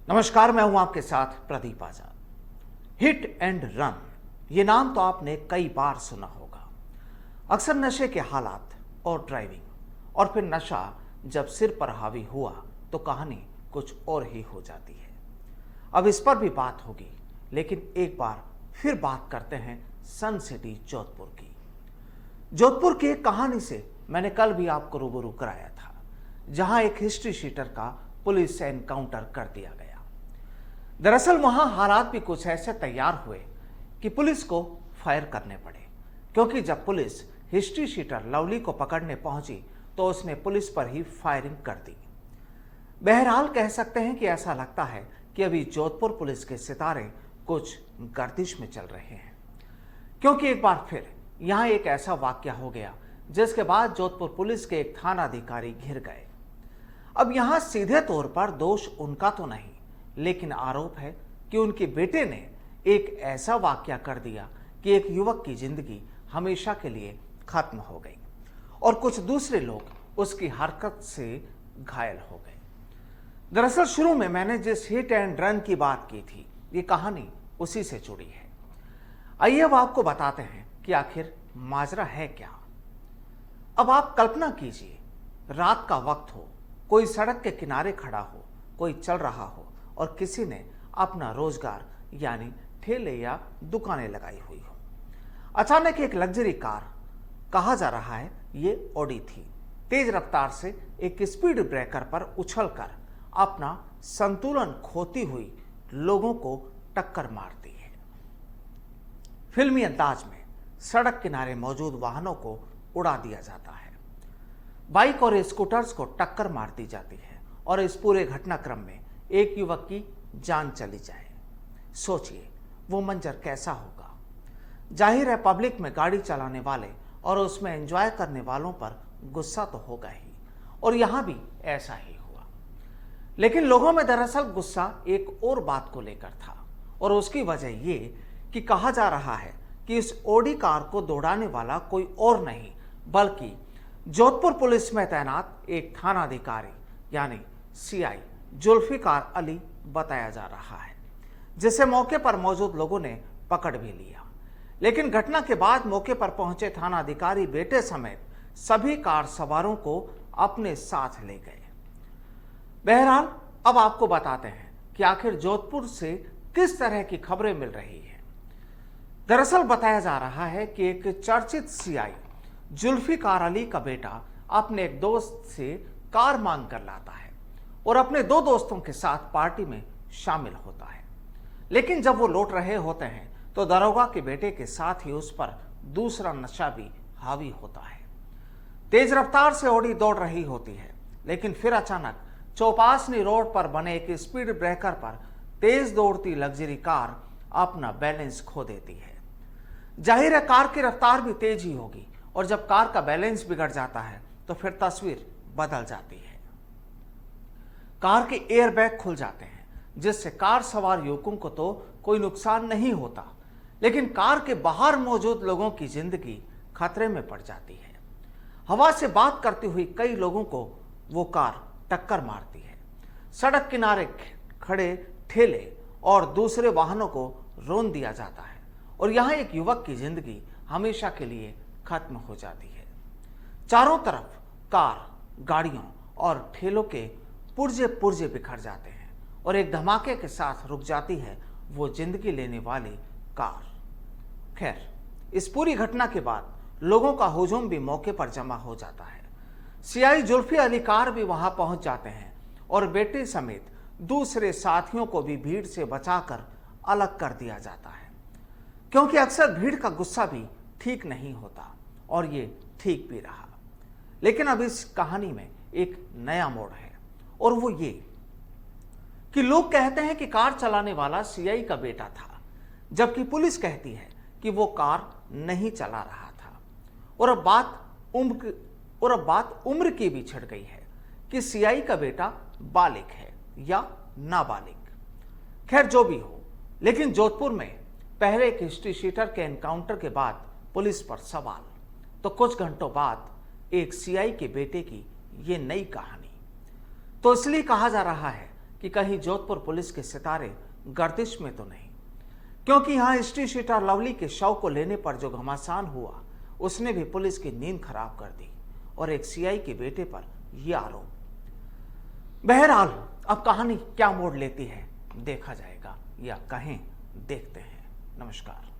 नमस्कार, मैं हूं आपके साथ प्रदीप आजाद। हिट एंड रन, ये नाम तो आपने कई बार सुना होगा। अक्सर नशे के हालात और ड्राइविंग और फिर नशा जब सिर पर हावी हुआ तो कहानी कुछ और ही हो जाती है। अब इस पर भी बात होगी, लेकिन एक बार फिर बात करते हैं सन सिटी जोधपुर की। जोधपुर की एक कहानी से मैंने कल भी आपको रूबरू कराया था, जहां एक हिस्ट्री शीटर का पुलिस से एनकाउंटर कर दिया गया। दरअसल वहां हालात भी कुछ ऐसे तैयार हुए कि पुलिस को फायर करने पड़े, क्योंकि जब पुलिस हिस्ट्री शीटर लवली को पकड़ने पहुंची तो उसने पुलिस पर ही फायरिंग कर दी। बहरहाल कह सकते हैं कि ऐसा लगता है कि अभी जोधपुर पुलिस के सितारे कुछ गर्दिश में चल रहे हैं, क्योंकि एक बार फिर यहां एक ऐसा वाकया हो गया जिसके बाद जोधपुर पुलिस के एक थानाधिकारी घिर गए। अब यहां सीधे तौर पर दोष उनका तो नहीं, लेकिन आरोप है कि उनके बेटे ने एक ऐसा वाकया कर दिया कि एक युवक की जिंदगी हमेशा के लिए खत्म हो गई और कुछ दूसरे लोग उसकी हरकत से घायल हो गए। दरअसल शुरू में मैंने जिस हिट एंड रन की बात की थी, ये कहानी उसी से जुड़ी है। आइए अब आपको बताते हैं कि आखिर माजरा है क्या। अब आप कल्पना कीजिए, रात का वक्त हो, कोई सड़क के किनारे खड़ा हो, कोई चल रहा हो और किसी ने अपना रोजगार यानी ठेले या दुकानें लगाई हुई हो। अचानक एक लग्जरी कार, कहा जा रहा है ये ऑडी थी, तेज रफ्तार से एक स्पीड ब्रेकर पर उछलकर अपना संतुलन खोती हुई लोगों को टक्कर मारती है। फिल्मी अंदाज में सड़क किनारे मौजूद वाहनों को उड़ा दिया जाता है, बाइक और स्कूटर्स को टक्कर मार दी जाती है और इस पूरे घटनाक्रम में एक युवक की जान चली जाए। सोचिए वो मंजर कैसा होगा। जाहिर है पब्लिक में गाड़ी चलाने वाले और उसमें एंजॉय करने वालों पर गुस्सा तो होगा ही, और यहां भी ऐसा ही हुआ। लेकिन लोगों में दरअसल गुस्सा एक और बात को लेकर था, और उसकी वजह ये कि कहा जा रहा है कि इस ऑडी कार को दौड़ाने वाला कोई और नहीं बल्कि जोधपुर पुलिस में तैनात एक थानाधिकारी यानी सीआई जुल्फिकार अली बताया जा रहा है, जिसे मौके पर मौजूद लोगों ने पकड़ भी लिया। लेकिन घटना के बाद मौके पर पहुंचे थानाधिकारी बेटे समेत सभी कार सवारों को अपने साथ ले गए। बहरहाल अब आपको बताते हैं कि आखिर जोधपुर से किस तरह की खबरें मिल रही है। दरअसल बताया जा रहा है कि एक चर्चित सीआई जुल्फिकार अली का बेटा अपने एक दोस्त से कार मांग कर लाता है और अपने दो दोस्तों के साथ पार्टी में शामिल होता है। लेकिन जब वो लौट रहे होते हैं तो दरोगा के बेटे के साथ ही उस पर दूसरा नशा भी हावी होता है। तेज रफ्तार से ऑडी दौड़ रही होती है, लेकिन फिर अचानक चौपासनी रोड पर बने एक स्पीड ब्रेकर पर तेज दौड़ती लग्जरी कार अपना बैलेंस खो देती है। जाहिर है कार की रफ्तार भी तेज ही होगी, और जब कार का बैलेंस बिगड़ जाता है तो फिर तस्वीर बदल जाती है। कार के एयरबैग खुल जाते हैं, जिससे कार सवार युवकों को तो कोई नुकसान नहीं होता, लेकिन कार के बाहर मौजूद लोगों की जिंदगी खतरे में पड़ जाती है। हवा से बात करती हुई कई लोगों को वो कार टक्कर मारती है। सड़क किनारे खड़े ठेले और दूसरे वाहनों को रोन दिया जाता है, और यहां एक युवक की जिंदगी हमेशा के लिए खत्म हो जाती है। चारों तरफ कार, गाड़ियों और ठेलों के पुर्जे पुर्जे बिखर जाते हैं और एक धमाके के साथ रुक जाती है वो जिंदगी लेने वाली कार। खैर, इस पूरी घटना के बाद लोगों का हुजूम भी मौके पर जमा हो जाता है। सीआई जुल्फी अली कार भी वहां पहुंच जाते हैं और बेटे समेत दूसरे साथियों को भी भीड़ से बचाकर अलग कर दिया जाता है, क्योंकि अक्सर भीड़ का गुस्सा भी ठीक नहीं होता, और ये ठीक भी रहा। लेकिन अब इस कहानी में एक नया मोड़ है, और वो ये कि लोग कहते हैं कि कार चलाने वाला सीआई का बेटा था, जबकि पुलिस कहती है कि वो कार नहीं चला रहा था। और अब बात उम्र की भी छिड़ गई है कि सीआई का बेटा बालिग है या नाबालिग। खैर जो भी हो, लेकिन जोधपुर में पहले एक हिस्ट्री शीटर के एनकाउंटर के बाद पुलिस पर सवाल, तो कुछ घंटों बाद एक सीआई के बेटे की ये नई कहानी। तो इसलिए कहा जा रहा है कि कहीं जोधपुर पुलिस के सितारे गर्दिश में तो नहीं, क्योंकि यहां हिस्ट्री शीटर लवली के शव को लेने पर जो घमासान हुआ उसने भी पुलिस की नींद खराब कर दी और एक सीआई के बेटे पर यह आरोप। बहरहाल अब कहानी क्या मोड़ लेती है देखा जाएगा, या कहें देखते हैं। नमस्कार।